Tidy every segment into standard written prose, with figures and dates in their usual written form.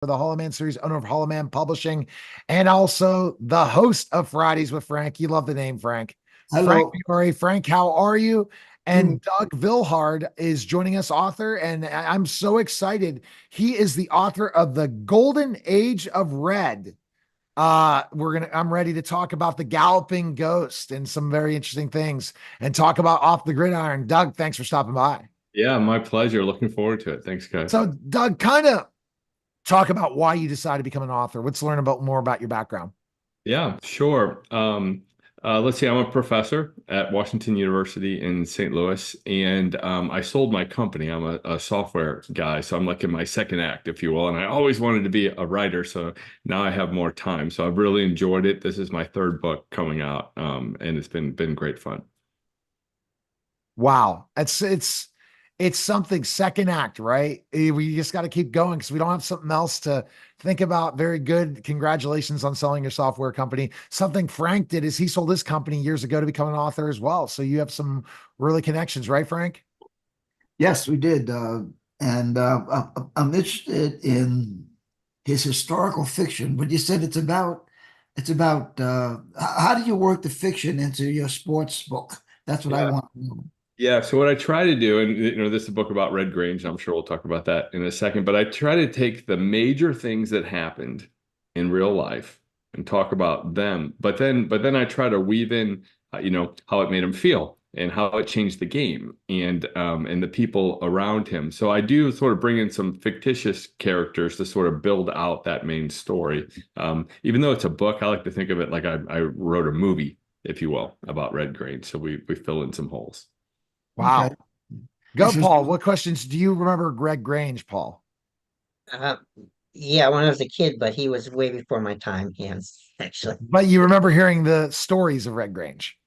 for the Hollow Man series, owner of Hollow Man Publishing, and also the host of Fridays with Frank. You love the name, Frank. Frank Hello. Fiore. Frank, how are you? And Mm. Doug Vilhard is joining us, author, and I'm so excited. He is the author of The Golden Age of Red. I'm ready to talk about the Galloping Ghost and some very interesting things and talk about Off the Gridiron. Doug, thanks for stopping by. Yeah, my pleasure. Looking forward to it. Thanks, guys. So, Doug, kind of talk about why you decided to become an author. Let's learn about more about your background. Yeah, sure. Let's see. I'm a professor at Washington University in St. Louis, and I sold my company. I'm a software guy, so I'm like in my second act, if you will. And I always wanted to be a writer, so now I have more time. So I've really enjoyed it. This is my third book coming out, and it's been great fun. Wow. It's something second act, right? We just got to keep going because we don't have something else to think about. Very good. Congratulations on selling your software company. Something Frank did is he sold his company years ago to become an author as well. So you have some really connections, right, Frank? Yes, we did. And I'm interested in his historical fiction, but you said it's about how do you work the fiction into your sports book? That's what I Yeah. want to know. Yeah, so what I try to do, and this is a book about Red Grange, and I'm sure we'll talk about that in a second, but I try to take the major things that happened in real life and talk about them. But then I try to weave in, how it made him feel and how it changed the game and the people around him. So I do sort of bring in some fictitious characters to sort of build out that main story. Even though it's a book, I like to think of it like I wrote a movie, if you will, about Red Grange. So we fill in some holes. Okay. Wow. Go, Paul. Interesting. What questions do you remember Greg Grange, Paul? Uh, yeah, when I was a kid, but he was way before my time. Yes, actually. But you remember hearing the stories of Red Grange.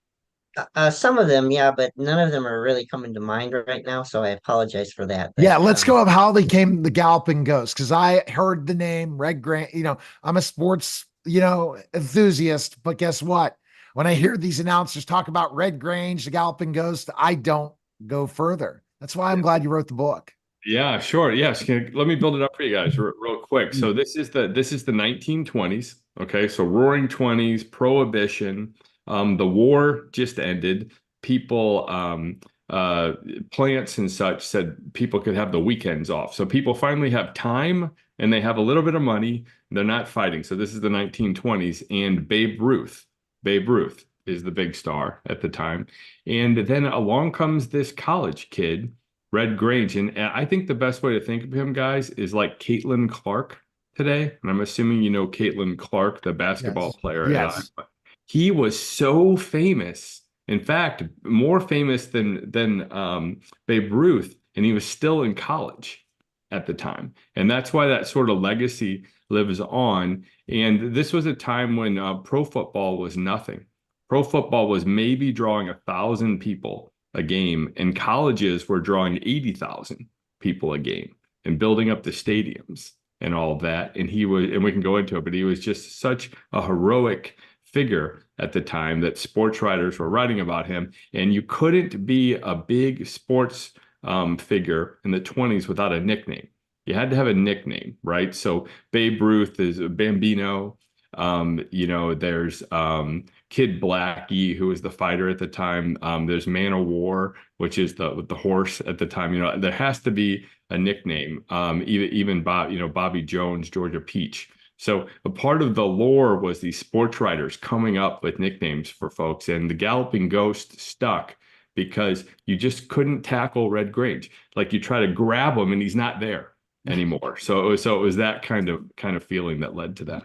Some of them, yeah, but none of them are really coming to mind right now, so I apologize for that. But Yeah, let's go of how they came the Galloping Ghost because I heard the name Red Grant. I'm a sports, enthusiast, but guess what? When I hear these announcers talk about Red Grange, the Galloping Ghost, I don't go further. That's why I'm glad you wrote the book. Yeah, sure. Yes. Let me build it up for you guys real quick. So Mm. this is the 1920s. Okay. So Roaring Twenties, Prohibition, the war just ended. People, uh, plants and such said people could have the weekends off. So people finally have time and they have a little bit of money. They're not fighting. So this is the 1920s, and Babe Ruth is the big star at the time. And then along comes this college kid, Red Grange. And I think the best way to think of him, guys, is like Caitlin Clark today. And I'm assuming you know Caitlin Clark, the basketball Yes. player at Yes. Iowa. He was so famous. In fact, more famous than Babe Ruth, and he was still in college at the time. And that's why that sort of legacy lives on. And this was a time when pro football was nothing. Pro football was maybe drawing 1,000 people a game, and colleges were drawing 80,000 people a game and building up the stadiums and all of that. And we can go into it, but he was just such a heroic figure at the time that sports writers were writing about him. And you couldn't be a big sports figure in the 20s without a nickname. You had to have a nickname, right? So Babe Ruth is Bambino. There's Kid Blackie, who was the fighter at the time. There's Man of War, which is the horse at the time. There has to be a nickname. Even Bobby Jones, Georgia Peach. So a part of the lore was these sports writers coming up with nicknames for folks, and the Galloping Ghost stuck because you just couldn't tackle Red Grange. Like you try to grab him, and he's not there anymore. So it was that kind of feeling that led to that.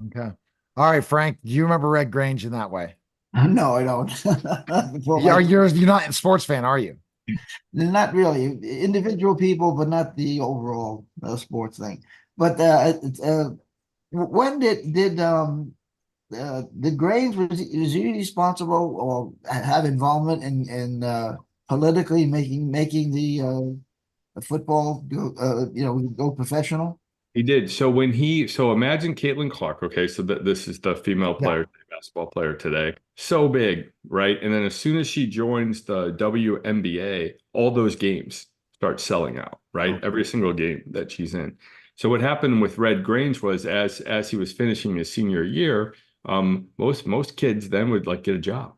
Okay. All right, Frank. Do you remember Red Grange in that way? No, I don't. Before my You're not a sports fan, are you? Not really individual people, but not the overall sports thing. But when did Graves was he responsible or have involvement in politically making the football go professional? He did. So imagine Caitlin Clark. Okay, so this is the female Yeah. player, basketball player today. So big, right? And then as soon as she joins the WNBA, all those games start selling out, right? Every single game that she's in. So what happened with Red Grange was as he was finishing his senior year, most kids then would like get a job,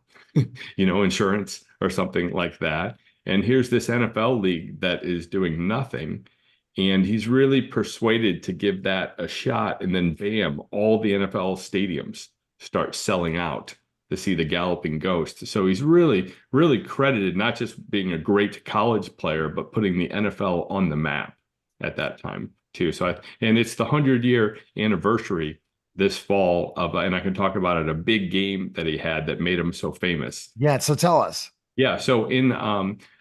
insurance or something like that. And here's this NFL league that is doing nothing. And he's really persuaded to give that a shot. And then bam, all the NFL stadiums start selling out to see the Galloping Ghost. So he's really, really credited not just being a great college player, but putting the NFL on the map at that time too. And it's the 100-year anniversary this fall and I can talk about it, a big game that he had that made him so famous. Yeah. So tell us. Yeah. So in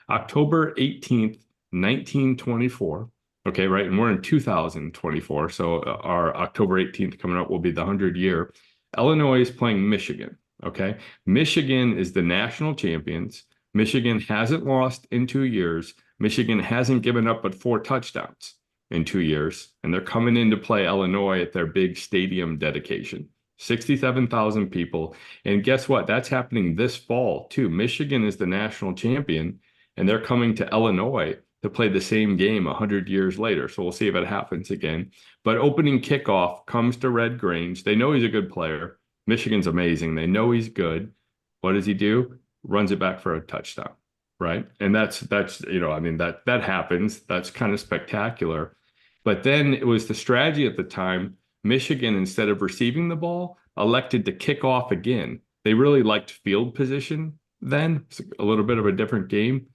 October 18th, 1924, okay, right. And we're in 2024. So our October 18th coming up will be the 100-year. Illinois is playing Michigan. Okay. Michigan is the national champions. Michigan hasn't lost in 2 years. Michigan hasn't given up but 4 touchdowns in 2 years. And they're coming in to play Illinois at their big stadium dedication. 67,000 people. And guess what? That's happening this fall too. Michigan is the national champion and they're coming to Illinois to play the same game 100 years later. So we'll see if it happens again. But opening kickoff comes to Red Grange. They know he's a good player. Michigan's amazing. They know he's good. What does he do? Runs it back for a touchdown, right? And that's that happens. That's kind of spectacular. But then it was the strategy at the time. Michigan, instead of receiving the ball, elected to kick off again. They really liked field position then. It's a little bit of a different game.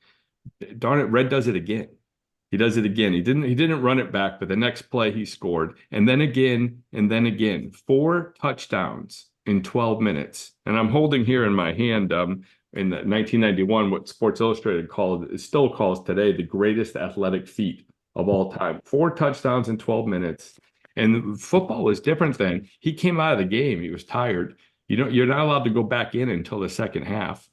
Darn it, Red does it again. He does it again. He didn't run it back, but the next play he scored. And then again, and then again. 4 touchdowns in 12 minutes. And I'm holding here in my hand in 1991 what Sports Illustrated still calls today the greatest athletic feat of all time. 4 touchdowns in 12 minutes. And football was different then. He came out of the game. He was tired. You're not allowed to go back in until the second half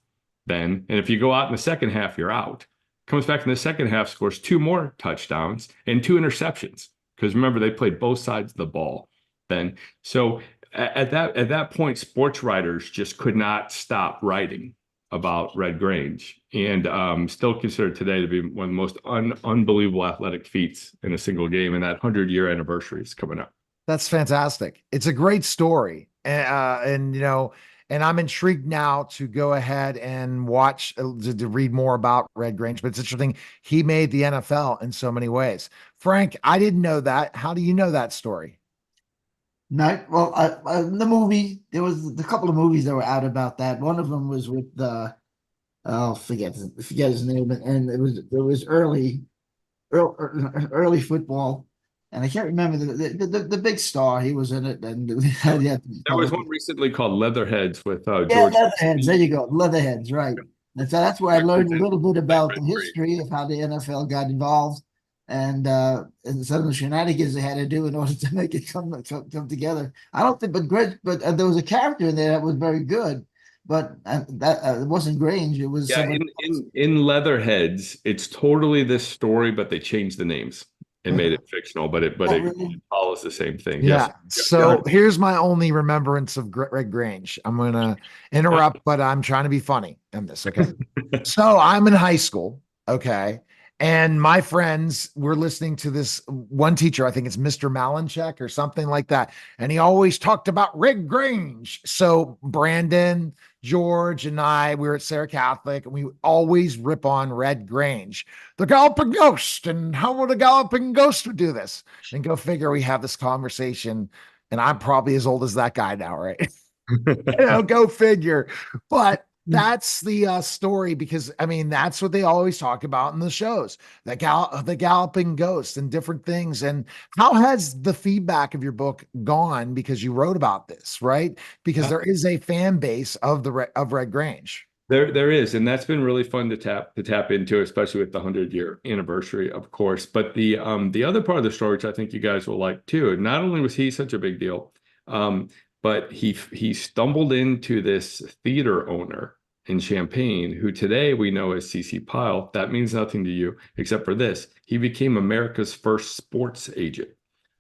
then. And if you go out in the second half, you're out. Comes back in the second half, scores 2 more touchdowns and 2 interceptions. Because remember, they played both sides of the ball then. So at that point, sports writers just could not stop writing about Red Grange, and still considered today to be one of the most unbelievable athletic feats in a single game. And that 100-year anniversary is coming up. That's fantastic. It's a great story. And I'm intrigued now to go ahead and watch, to read more about Red Grange, but it's interesting. He made the NFL in so many ways. Frank, I didn't know that. How do you know that story? No, well, the movie, there was a couple of movies that were out about that. One of them was with forget his name, and it was early football, and I can't remember the big star. He was in it, and there was one recently called Leatherheads with George. Leatherheads. There you go, Leatherheads, right? And so that's where I learned a little bit about the history of how the NFL got involved, and some of the shenanigans they had to do in order to make it come together. I don't think, but there was a character in there that was very good. But that it wasn't Grange. It was in Leatherheads. It's totally this story, but they changed the names and made it fictional. But it really follows the same thing. Yeah. Yes. So here's my only remembrance of Red Grange. I'm gonna interrupt, but I'm trying to be funny in this. Okay. So I'm in high school. Okay. And my friends were listening to this one teacher, I think it's Mr. Malinchek or something like that. And he always talked about Red Grange. So Brandon, George, and I, we were at Sarah Catholic, and we always rip on Red Grange, the Galloping Ghost. And how would a Galloping Ghost do this? And go figure, we have this conversation. And I'm probably as old as that guy now, right? Go figure. But that's the story, because I mean, that's what they always talk about in the shows, the Galloping Ghost and different things. And how has the feedback of your book gone? Because you wrote about this, right? Because there is a fan base of Red Grange. There is, and that's been really fun to tap into, especially with the 100-year anniversary, of course. But the other part of the story, which I think you guys will like too, not only was he such a big deal, but he stumbled into this theater owner in Champaign, who today we know as C.C. Pyle. That means nothing to you, except for this. He became America's first sports agent.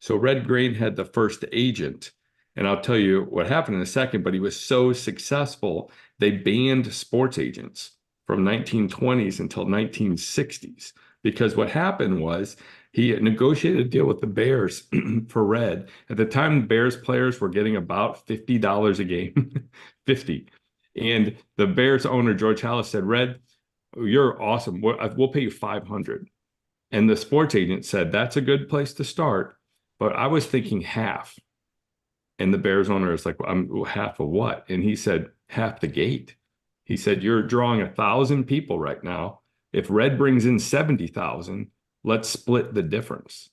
So Red Grange had the first agent. And I'll tell you what happened in a second, but he was so successful, they banned sports agents from 1920s until 1960s. Because what happened was He negotiated a deal with the Bears for Red. At the time, the Bears players were getting about $50 a game, 50. And the Bears owner, George Halas, said, Red, you're awesome. We'll pay you 500. And the sports agent said, that's a good place to start. But I was thinking half. And the Bears owner is like, I'm half of what? And he said, half the gate. He said, you're drawing 1,000 people right now. If Red brings in 70,000, let's split the difference.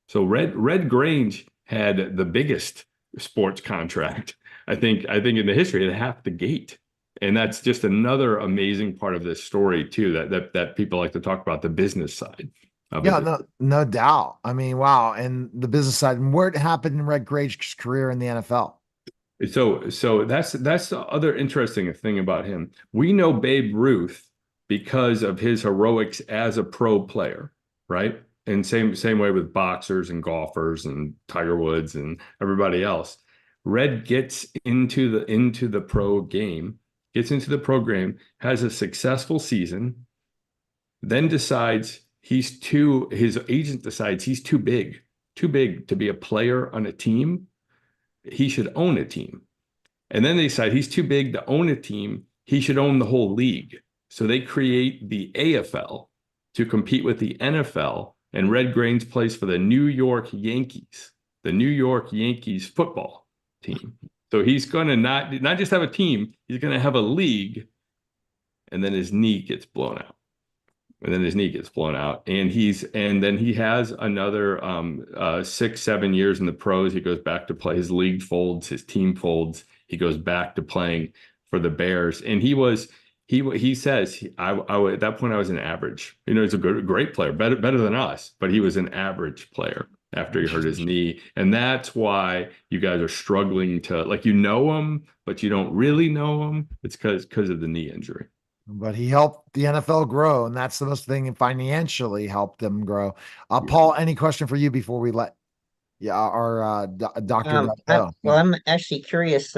So Red Grange had the biggest sports contract, I think in the history, at half the gate. And that's just another amazing part of this story too, that people like to talk about, the business side of Yeah, it. no doubt. I mean, wow. And the business side, and where it happened in Red Grange's career in the NFL. So that's the other interesting thing about him. We know Babe Ruth because of his heroics as a pro player, right? And same way with boxers and golfers and Tiger Woods and everybody else. Red gets into the pro game, has a successful season, then decides his agent decides he's too big to be a player on a team. He should own a team. And then they decide he's too big to own a team. He should own the whole league. So they create the AFL to compete with the NFL. And Red Grange plays for the New York Yankees football team. So he's going to not just have a team, he's going to have a league. And then his knee gets blown out. And then he has another 6-7 years in the pros. He goes back to play. His league folds, his team folds. He goes back to playing for the Bears. And he says, at that point I was an average. He's a great player, better than us, but he was an average player after he hurt his knee. And that's why you guys are struggling to, like, him, but you don't really know him. It's because of the knee injury. But he helped the NFL grow, and that's the most thing, and financially helped them grow. Paul, any question for you before we let our doctor go? Well, I'm actually curious,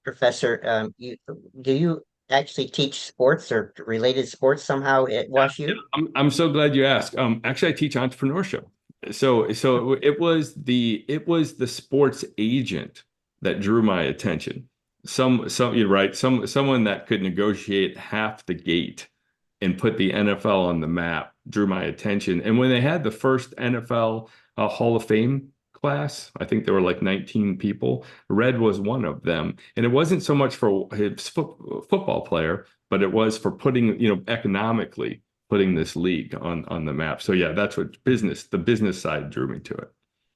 Professor. Do you actually teach sports or related sports somehow at WashU? Yeah, I'm so glad you asked. Actually, I teach entrepreneurship. So it was the sports agent that drew my attention. You're right. Someone that could negotiate half the gate and put the NFL on the map drew my attention. And when they had the first NFL Hall of Fame class, I think there were like 19 people. Red was one of them, and it wasn't so much for his football player, but it was for putting, economically putting this league on the map. So yeah, that's what the business side drew me to it.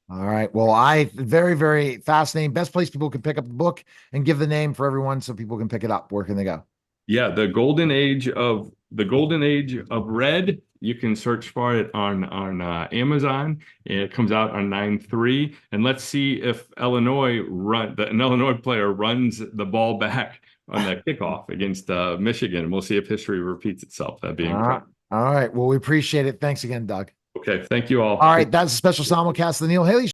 All right. Well, very, very fascinating. Best place people can pick up the book, and give the name for everyone so people can pick it up. Where can they go? Yeah, the Golden Age of Red. You can search for it on Amazon. It comes out on 9/3. And let's see if an Illinois player runs the ball back on that kickoff against Michigan. We'll see if history repeats itself. That'd be incredible. All right. Well, we appreciate it. Thanks again, Doug. Okay. Thank you all. All right. That's a special simulcast of the Neil Haley